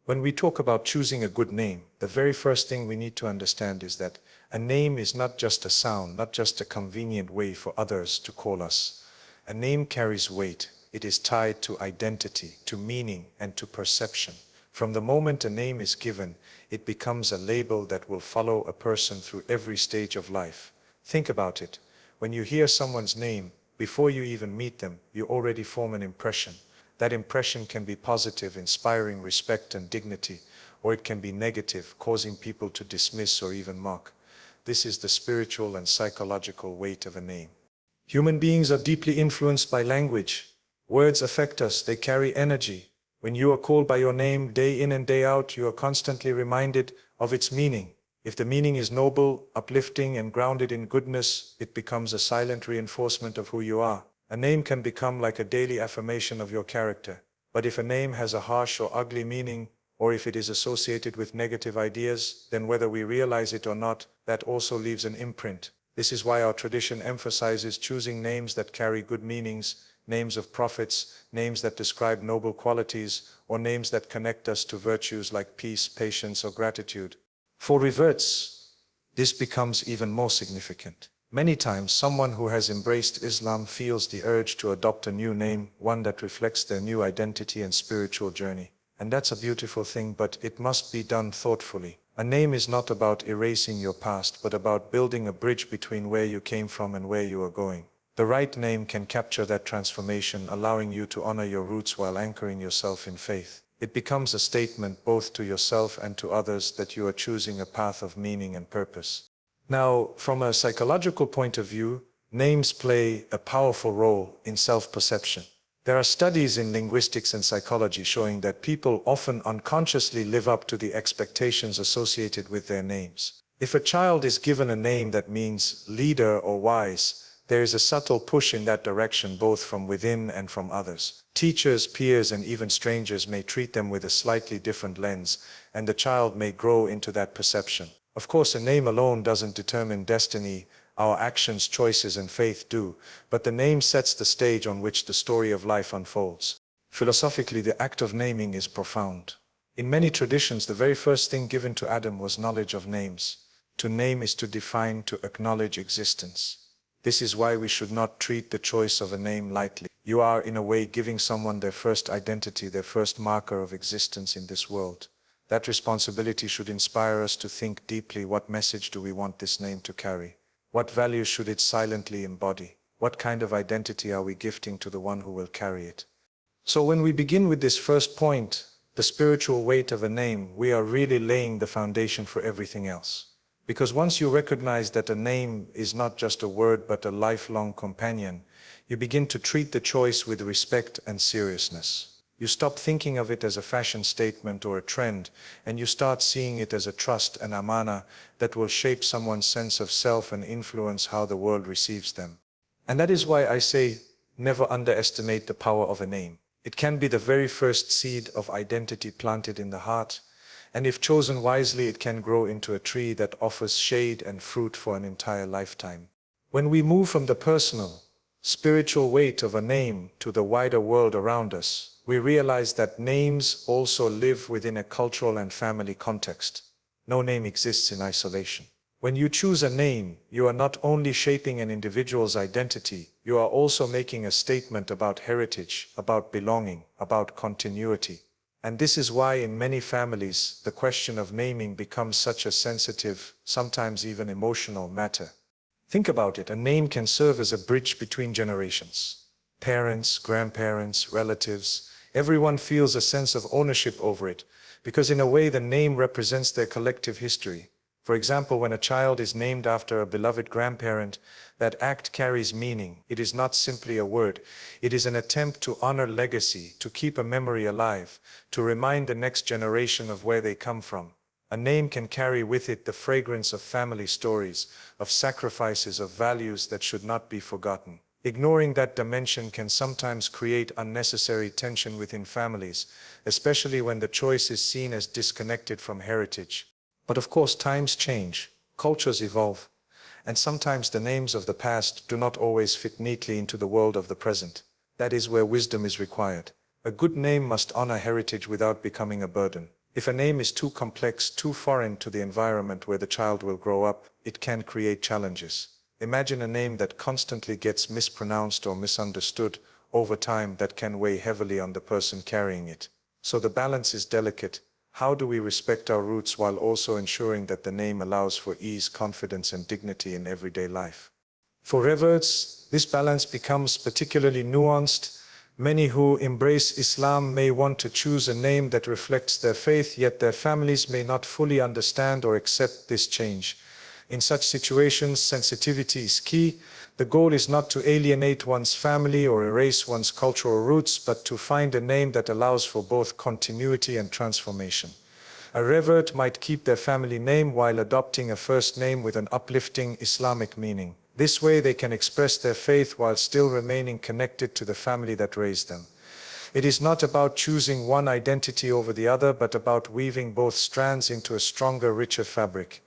When we talk about choosing a good name, the very first thing we need to understand is that a name is not just a sound, not just a convenient way for others to call us. A name carries weight. It is tied to identity, to meaning, and to perception. From the moment a name is given, it becomes a label that will follow a person through every stage of life. Think about it. When you hear someone's name, before you even meet them, you already form an impression. That impression can be positive, inspiring respect and dignity, or it can be negative, causing people to dismiss or even mock. This is the spiritual and psychological weight of a name. Human beings are deeply influenced by language. Words affect us, they carry energy. When you are called by your name day in and day out, you are constantly reminded of its meaning. If the meaning is noble, uplifting, and grounded in goodness, it becomes a silent reinforcement of who you are. A name can become like a daily affirmation of your character. But if a name has a harsh or ugly meaning, or if it is associated with negative ideas, then whether we realize it or not, that also leaves an imprint. This is why our tradition emphasizes choosing names that carry good meanings, names of prophets, names that describe noble qualities, or names that connect us to virtues like peace, patience, or gratitude. For reverts, this becomes even more significant. Many times, someone who has embraced Islam feels the urge to adopt a new name, one that reflects their new identity and spiritual journey. And that's a beautiful thing, but it must be done thoughtfully. A name is not about erasing your past, but about building a bridge between where you came from and where you are going. The right name can capture that transformation, allowing you to honor your roots while anchoring yourself in faith. It becomes a statement both to yourself and to others that you are choosing a path of meaning and purpose. Now, from a psychological point of view, names play a powerful role in self-perception. There are studies in linguistics and psychology showing that people often unconsciously live up to the expectations associated with their names. If a child is given a name that means leader or wise, there is a subtle push in that direction both from within and from others. Teachers, peers, and even strangers may treat them with a slightly different lens, and the child may grow into that perception. Of course, a name alone doesn't determine destiny. Our actions, choices, and faith do, but the name sets the stage on which the story of life unfolds. Philosophically, the act of naming is profound. In many traditions, the very first thing given to Adam was knowledge of names. To name is to define, to acknowledge existence. This is why we should not treat the choice of a name lightly. You are, in a way, giving someone their first identity, their first marker of existence in this world. That responsibility should inspire us to think deeply: what message do we want this name to carry? What values should it silently embody? What kind of identity are we gifting to the one who will carry it? So when we begin with this first point, the spiritual weight of a name, we are really laying the foundation for everything else. Because once you recognize that a name is not just a word but a lifelong companion, you begin to treat the choice with respect and seriousness. You stop thinking of it as a fashion statement or a trend, and you start seeing it as a trust and amana that will shape someone's sense of self and influence how the world receives them. And that is why I say, never underestimate the power of a name. It can be the very first seed of identity planted in the heart, and if chosen wisely, it can grow into a tree that offers shade and fruit for an entire lifetime. When we move from the personal, spiritual weight of a name to the wider world around us, we realize that names also live within a cultural and family context. No name exists in isolation. When you choose a name, you are not only shaping an individual's identity, you are also making a statement about heritage, about belonging, about continuity. And this is why in many families, the question of naming becomes such a sensitive, sometimes even emotional matter. Think about it, a name can serve as a bridge between generations. Parents, grandparents, relatives, everyone feels a sense of ownership over it, because in a way the name represents their collective history. For example, when a child is named after a beloved grandparent, that act carries meaning. It is not simply a word. It is an attempt to honor legacy, to keep a memory alive, to remind the next generation of where they come from. A name can carry with it the fragrance of family stories, of sacrifices, of values that should not be forgotten. Ignoring that dimension can sometimes create unnecessary tension within families, especially when the choice is seen as disconnected from heritage. But of course, times change, cultures evolve, and sometimes the names of the past do not always fit neatly into the world of the present. That is where wisdom is required. A good name must honor heritage without becoming a burden. If a name is too complex, too foreign to the environment where the child will grow up, it can create challenges. Imagine a name that constantly gets mispronounced or misunderstood. Over time, that can weigh heavily on the person carrying it. So the balance is delicate. How do we respect our roots while also ensuring that the name allows for ease, confidence, and dignity in everyday life? For reverts, this balance becomes particularly nuanced. Many who embrace Islam may want to choose a name that reflects their faith, yet their families may not fully understand or accept this change. In such situations, sensitivity is key. The goal is not to alienate one's family or erase one's cultural roots, but to find a name that allows for both continuity and transformation. A revert might keep their family name while adopting a first name with an uplifting Islamic meaning. This way they can express their faith while still remaining connected to the family that raised them. It is not about choosing one identity over the other, but about weaving both strands into a stronger, richer fabric.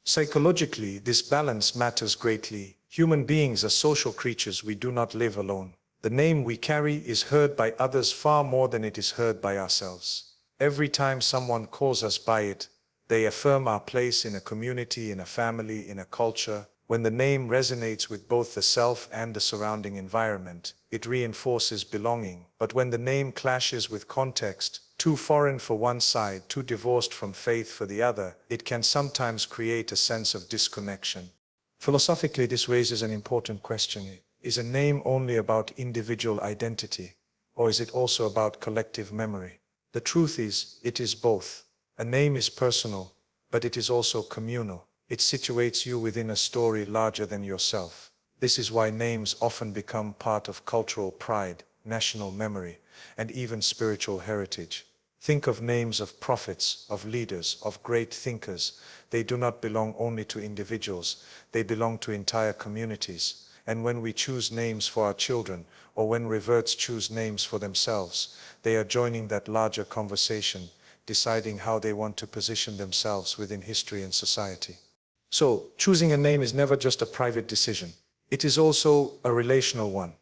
Psychologically, this balance matters greatly. Human beings are social creatures. We do not live alone. The name we carry is heard by others far more than it is heard by ourselves. Every time someone calls us by it, they affirm our place in a community, in a family, in a culture. When the name resonates with both the self and the surrounding environment, it reinforces belonging. But when the name clashes with context, too foreign for one side, too divorced from faith for the other, it can sometimes create a sense of disconnection. Philosophically, this raises an important question. Is a name only about individual identity, or is it also about collective memory? The truth is, it is both. A name is personal, but it is also communal. It situates you within a story larger than yourself. This is why names often become part of cultural pride, national memory, and even spiritual heritage. Think of names of prophets, of leaders, of great thinkers. They do not belong only to individuals, they belong to entire communities. And when we choose names for our children, or when reverts choose names for themselves, they are joining that larger conversation, deciding how they want to position themselves within history and society. So, choosing a name is never just a private decision. It is also a relational one,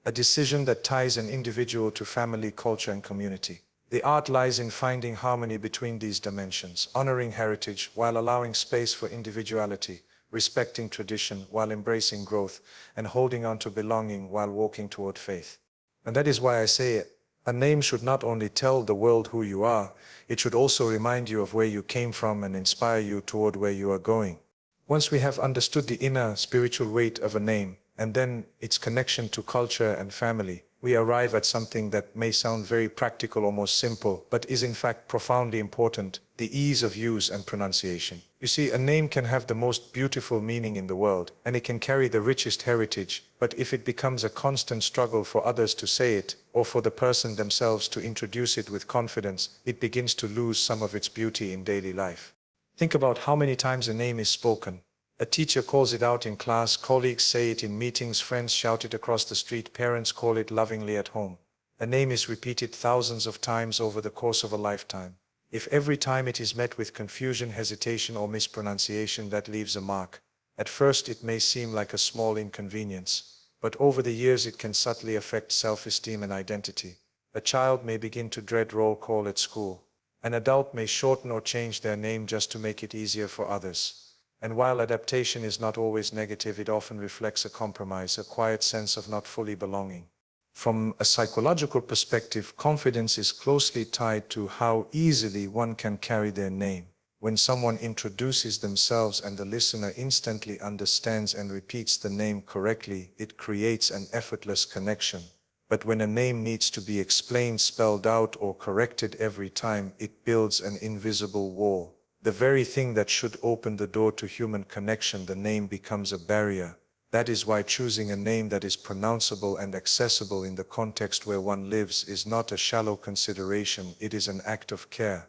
a decision that ties an individual to family, culture, and community. The art lies in finding harmony between these dimensions, honoring heritage while allowing space for individuality, respecting tradition while embracing growth, and holding on to belonging while walking toward faith. And that is why I say a name should not only tell the world who you are, it should also remind you of where you came from and inspire you toward where you are going. Once we have understood the inner spiritual weight of a name, and then its connection to culture and family, we arrive at something that may sound very practical, almost simple, but is in fact profoundly important: the ease of use and pronunciation. You see, a name can have the most beautiful meaning in the world, and it can carry the richest heritage, but if it becomes a constant struggle for others to say it, or for the person themselves to introduce it with confidence, it begins to lose some of its beauty in daily life. Think about how many times a name is spoken. A teacher calls it out in class, colleagues say it in meetings, friends shout it across the street, parents call it lovingly at home. A name is repeated thousands of times over the course of a lifetime. If every time it is met with confusion, hesitation, or mispronunciation, that leaves a mark. At first it may seem like a small inconvenience, but over the years it can subtly affect self-esteem and identity. A child may begin to dread roll call at school. An adult may shorten or change their name just to make it easier for others. And while adaptation is not always negative, it often reflects a compromise, a quiet sense of not fully belonging. From a psychological perspective, confidence is closely tied to how easily one can carry their name. When someone introduces themselves and the listener instantly understands and repeats the name correctly, it creates an effortless connection. But when a name needs to be explained, spelled out, or corrected every time, it builds an invisible wall. The very thing that should open the door to human connection, the name, becomes a barrier. That is why choosing a name that is pronounceable and accessible in the context where one lives is not a shallow consideration, it is an act of care.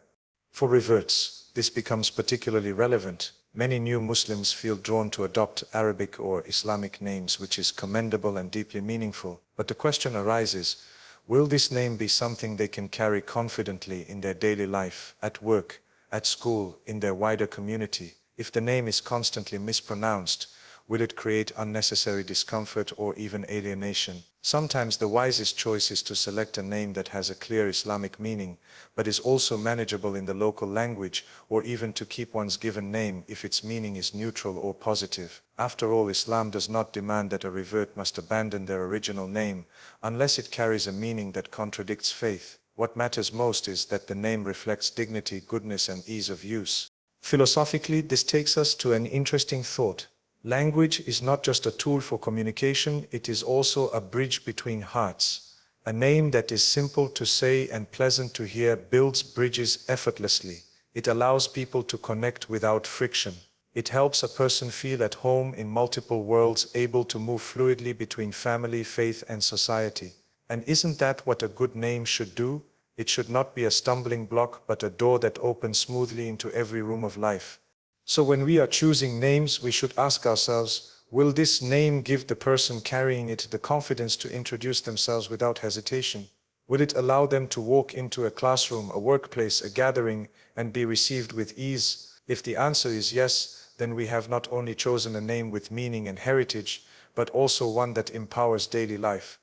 For reverts, this becomes particularly relevant. Many new Muslims feel drawn to adopt Arabic or Islamic names, which is commendable and deeply meaningful. But the question arises, will this name be something they can carry confidently in their daily life, at work, at school, in their wider community? If the name is constantly mispronounced, Will it create unnecessary discomfort or even alienation? Sometimes the wisest choice is to select a name that has a clear Islamic meaning, but is also manageable in the local language, or even to keep one's given name if its meaning is neutral or positive. After all, Islam does not demand that a revert must abandon their original name, unless it carries a meaning that contradicts faith. What matters most is that the name reflects dignity, goodness, and ease of use. Philosophically, this takes us to an interesting thought. Language is not just a tool for communication, it is also a bridge between hearts. A name that is simple to say and pleasant to hear builds bridges effortlessly. It allows people to connect without friction. It helps a person feel at home in multiple worlds, able to move fluidly between family, faith, and society. And isn't that what a good name should do? It should not be a stumbling block, but a door that opens smoothly into every room of life. So when we are choosing names, we should ask ourselves, will this name give the person carrying it the confidence to introduce themselves without hesitation? Will it allow them to walk into a classroom, a workplace, a gathering, and be received with ease? If the answer is yes, then we have not only chosen a name with meaning and heritage, but also one that empowers daily life.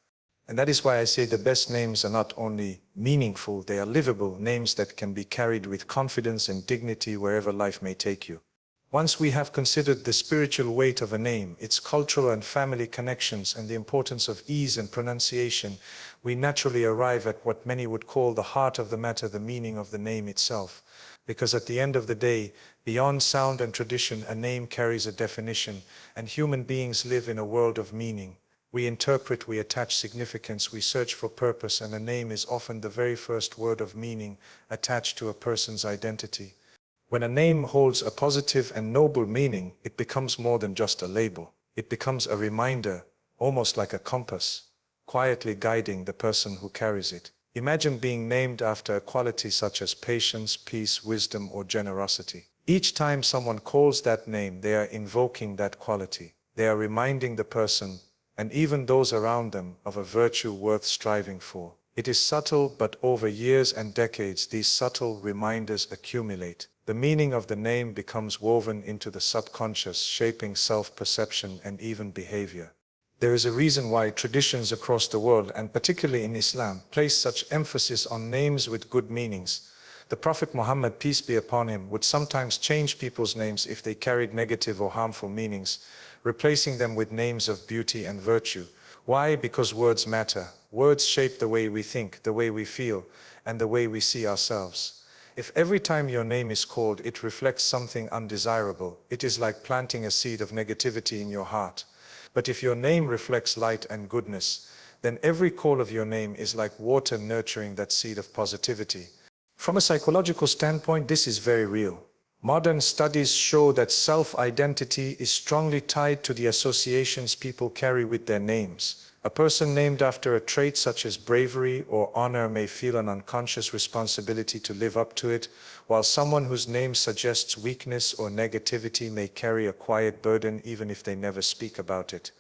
And that is why I say the best names are not only meaningful, they are livable, names that can be carried with confidence and dignity wherever life may take you. Once we have considered the spiritual weight of a name, its cultural and family connections, and the importance of ease and pronunciation, we naturally arrive at what many would call the heart of the matter, the meaning of the name itself. Because at the end of the day, beyond sound and tradition, a name carries a definition, and human beings live in a world of meaning. We interpret, we attach significance, we search for purpose, and a name is often the very first word of meaning attached to a person's identity. When a name holds a positive and noble meaning, it becomes more than just a label. It becomes a reminder, almost like a compass, quietly guiding the person who carries it. Imagine being named after a quality such as patience, peace, wisdom, or generosity. Each time someone calls that name, they are invoking that quality. They are reminding the person, and even those around them, of a virtue worth striving for. It is subtle, but over years and decades, these subtle reminders accumulate. The meaning of the name becomes woven into the subconscious, shaping self-perception and even behavior. There is a reason why traditions across the world, and particularly in Islam, place such emphasis on names with good meanings. The Prophet Muhammad, peace be upon him, would sometimes change people's names if they carried negative or harmful meanings, replacing them with names of beauty and virtue. Why? Because words matter. Words shape the way we think, the way we feel, and the way we see ourselves. If every time your name is called, it reflects something undesirable, it is like planting a seed of negativity in your heart. But if your name reflects light and goodness, then every call of your name is like water nurturing that seed of positivity. From a psychological standpoint, this is very real. Modern studies show that self-identity is strongly tied to the associations people carry with their names. A person named after a trait such as bravery or honor may feel an unconscious responsibility to live up to it, while someone whose name suggests weakness or negativity may carry a quiet burden even if they never speak about it.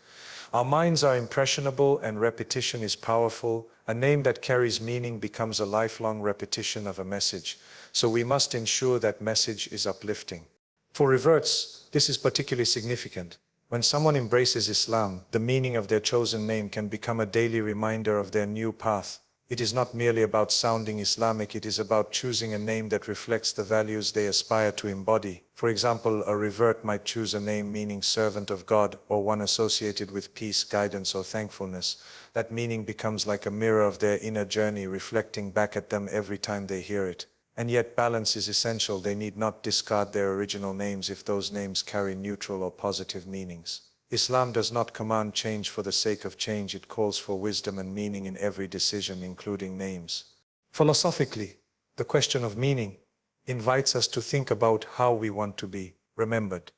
Our minds are impressionable and repetition is powerful. A name that carries meaning becomes a lifelong repetition of a message, so we must ensure that message is uplifting. For reverts, this is particularly significant. When someone embraces Islam, the meaning of their chosen name can become a daily reminder of their new path. It is not merely about sounding Islamic, it is about choosing a name that reflects the values they aspire to embody. For example, a revert might choose a name meaning servant of God, or one associated with peace, guidance, or thankfulness. That meaning becomes like a mirror of their inner journey, reflecting back at them every time they hear it. And yet balance is essential. They need not discard their original names if those names carry neutral or positive meanings. Islam does not command change for the sake of change. It calls for wisdom and meaning in every decision, including names. Philosophically, the question of meaning invites us to think about how we want to be remembered.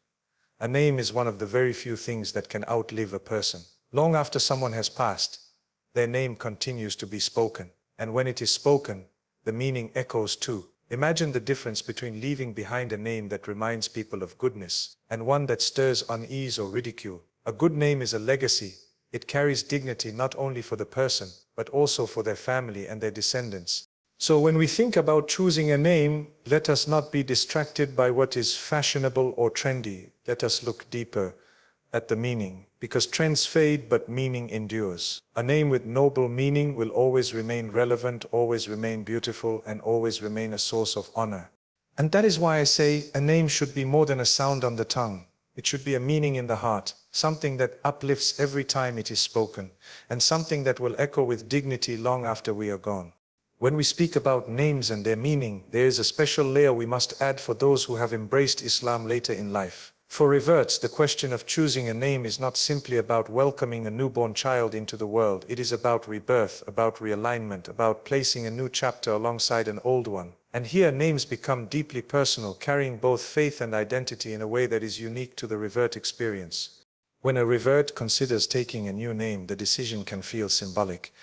A name is one of the very few things that can outlive a person. Long after someone has passed, their name continues to be spoken. And when it is spoken, the meaning echoes too. Imagine the difference between leaving behind a name that reminds people of goodness and one that stirs unease or ridicule. A good name is a legacy. It carries dignity not only for the person, but also for their family and their descendants. So when we think about choosing a name, let us not be distracted by what is fashionable or trendy. Let us look deeper. at the meaning, because trends fade but meaning endures. A name with noble meaning will always remain relevant, always remain beautiful, and always remain a source of honor. And that is why I say a name should be more than a sound on the tongue. It should be a meaning in the heart, something that uplifts every time it is spoken, and something that will echo with dignity long after we are gone. When we speak about names and their meaning, there is a special layer we must add for those who have embraced Islam later in life. For reverts, the question of choosing a name is not simply about welcoming a newborn child into the world. It is about rebirth, about realignment, about placing a new chapter alongside an old one. And here names become deeply personal, carrying both faith and identity in a way that is unique to the revert experience. When a revert considers taking a new name, the decision can feel symbolic.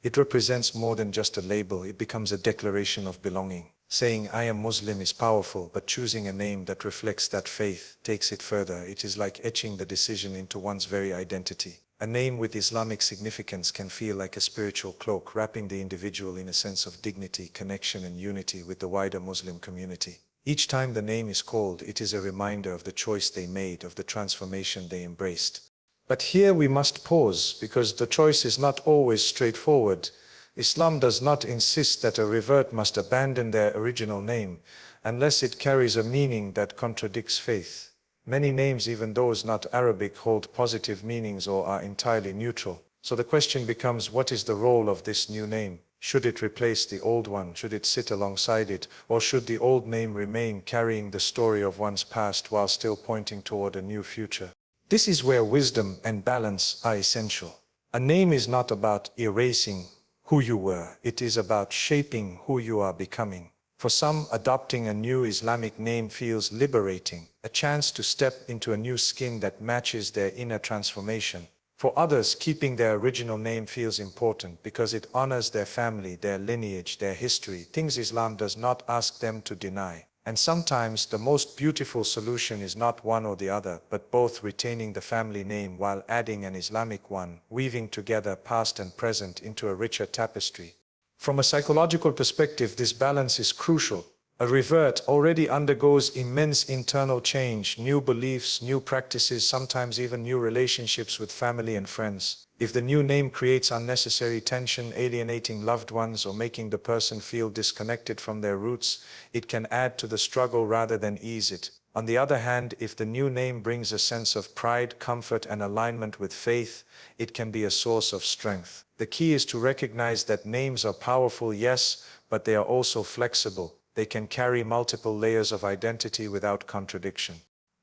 It represents more than just a label. It becomes a declaration of belonging. Saying I am Muslim is powerful, but choosing a name that reflects that faith takes it further. It is like etching the decision into one's very identity. A name with Islamic significance can feel like a spiritual cloak, wrapping the individual in a sense of dignity, connection, and unity with the wider Muslim community. Each time the name is called, it is a reminder of the choice they made, of the transformation they embraced. But here we must pause, because the choice is not always straightforward. Islam does not insist that a revert must abandon their original name unless it carries a meaning that contradicts faith. Many names, even those not Arabic, hold positive meanings or are entirely neutral. So the question becomes, what is the role of this new name? Should it replace the old one? Should it sit alongside it? Or should the old name remain, carrying the story of one's past while still pointing toward a new future? This is where wisdom and balance are essential. A name is not about erasing who you were. It is about shaping who you are becoming. For some, adopting a new Islamic name feels liberating, a chance to step into a new skin that matches their inner transformation. For others, keeping their original name feels important because it honors their family, their lineage, their history, things Islam does not ask them to deny. And sometimes the most beautiful solution is not one or the other, but both, retaining the family name while adding an Islamic one, weaving together past and present into a richer tapestry. From a psychological perspective, this balance is crucial. A revert already undergoes immense internal change, new beliefs, new practices, sometimes even new relationships with family and friends. If the new name creates unnecessary tension, alienating loved ones, or making the person feel disconnected from their roots, it can add to the struggle rather than ease it. On the other hand, if the new name brings a sense of pride, comfort, and alignment with faith, it can be a source of strength. The key is to recognize that names are powerful, yes, but they are also flexible. They can carry multiple layers of identity without contradiction.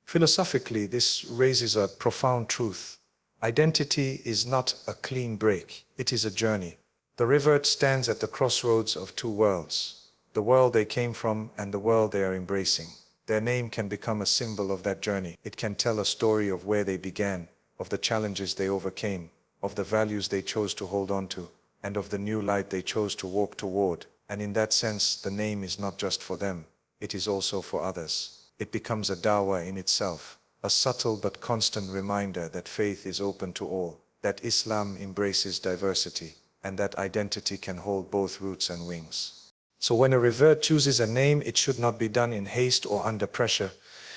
Philosophically, this raises a profound truth. Identity is not a clean break. It is a journey. The revert stands at the crossroads of two worlds, the world they came from and the world they are embracing. Their name can become a symbol of that journey. It can tell a story of where they began, of the challenges they overcame, of the values they chose to hold on to, and of the new light they chose to walk toward. And in that sense, the name is not just for them, it is also for others. It becomes a dawah in itself, a subtle but constant reminder that faith is open to all, that Islam embraces diversity, and that identity can hold both roots and wings. So when a revert chooses a name, it should not be done in haste or under pressure.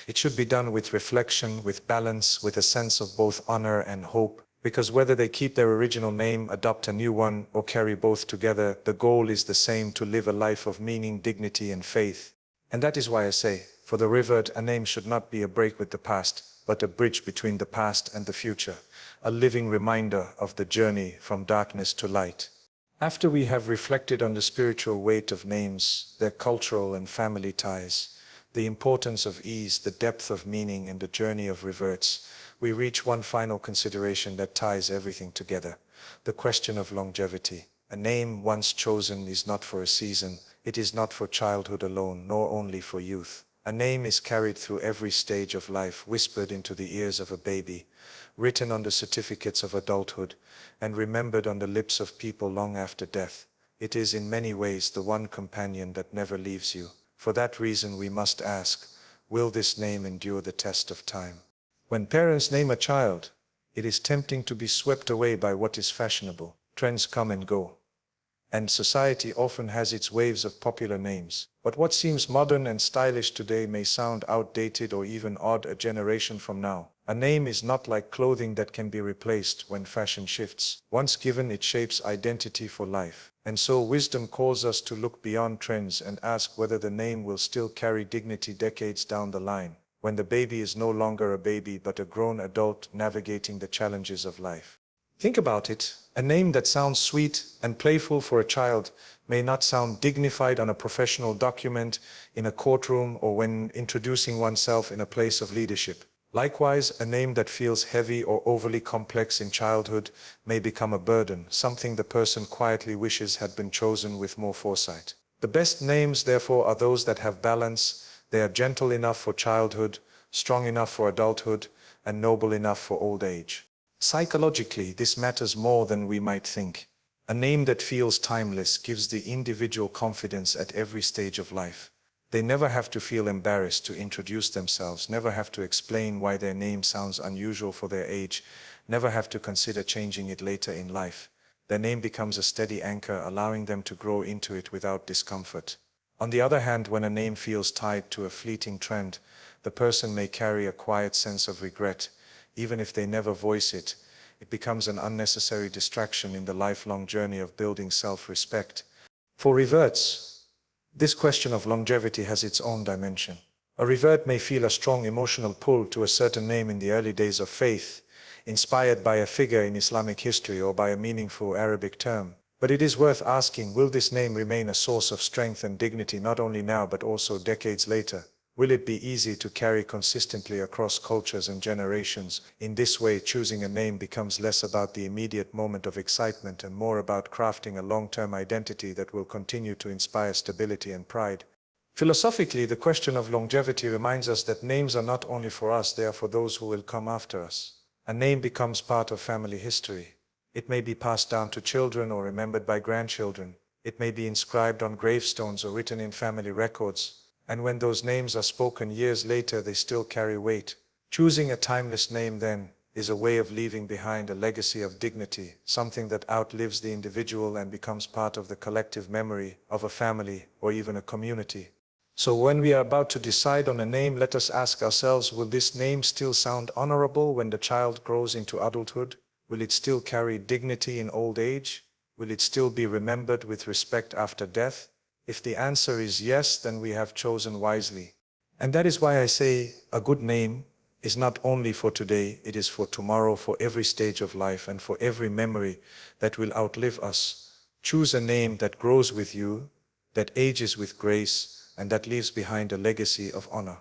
It should be done with reflection, with balance, with a sense of both honor and hope. Because whether they keep their original name, adopt a new one, or carry both together, the goal is the same: to live a life of meaning, dignity, and faith. And that is why I say, for the revert, a name should not be a break with the past, but a bridge between the past and the future, a living reminder of the journey from darkness to light. After we have reflected on the spiritual weight of names, their cultural and family ties, the importance of ease, the depth of meaning, and the journey of reverts, we reach one final consideration that ties everything together: the question of longevity. A name once chosen is not for a season. It is not for childhood alone, nor only for youth. A name is carried through every stage of life, whispered into the ears of a baby, written on the certificates of adulthood, and remembered on the lips of people long after death. It is in many ways the one companion that never leaves you. For that reason we must ask, will this name endure the test of time? When parents name a child, it is tempting to be swept away by what is fashionable. Trends come and go, and society often has its waves of popular names. But what seems modern and stylish today may sound outdated or even odd a generation from now. A name is not like clothing that can be replaced when fashion shifts. Once given, it shapes identity for life. And so wisdom calls us to look beyond trends and ask whether the name will still carry dignity decades down the line, when the baby is no longer a baby but a grown adult navigating the challenges of life. Think about it. A name that sounds sweet and playful for a child may not sound dignified on a professional document, in a courtroom, or when introducing oneself in a place of leadership. Likewise, a name that feels heavy or overly complex in childhood may become a burden, something the person quietly wishes had been chosen with more foresight. The best names, therefore, are those that have balance. They are gentle enough for childhood, strong enough for adulthood, and noble enough for old age. Psychologically, this matters more than we might think. A name that feels timeless gives the individual confidence at every stage of life. They never have to feel embarrassed to introduce themselves, never have to explain why their name sounds unusual for their age, never have to consider changing it later in life. Their name becomes a steady anchor, allowing them to grow into it without discomfort. On the other hand, when a name feels tied to a fleeting trend, the person may carry a quiet sense of regret. Even if they never voice it, it becomes an unnecessary distraction in the lifelong journey of building self-respect. For reverts, this question of longevity has its own dimension. A revert may feel a strong emotional pull to a certain name in the early days of faith, inspired by a figure in Islamic history or by a meaningful Arabic term. But it is worth asking, will this name remain a source of strength and dignity not only now but also decades later? Will it be easy to carry consistently across cultures and generations? In this way, choosing a name becomes less about the immediate moment of excitement and more about crafting a long-term identity that will continue to inspire stability and pride. Philosophically, the question of longevity reminds us that names are not only for us, they are for those who will come after us. A name becomes part of family history. It may be passed down to children or remembered by grandchildren. It may be inscribed on gravestones or written in family records. And when those names are spoken years later, they still carry weight. Choosing a timeless name, then, is a way of leaving behind a legacy of dignity, something that outlives the individual and becomes part of the collective memory of a family or even a community. So when we are about to decide on a name, let us ask ourselves, will this name still sound honorable when the child grows into adulthood? Will it still carry dignity in old age? Will it still be remembered with respect after death? If the answer is yes, then we have chosen wisely. And that is why I say a good name is not only for today, it is for tomorrow, for every stage of life, and for every memory that will outlive us. Choose a name that grows with you, that ages with grace, and that leaves behind a legacy of honor.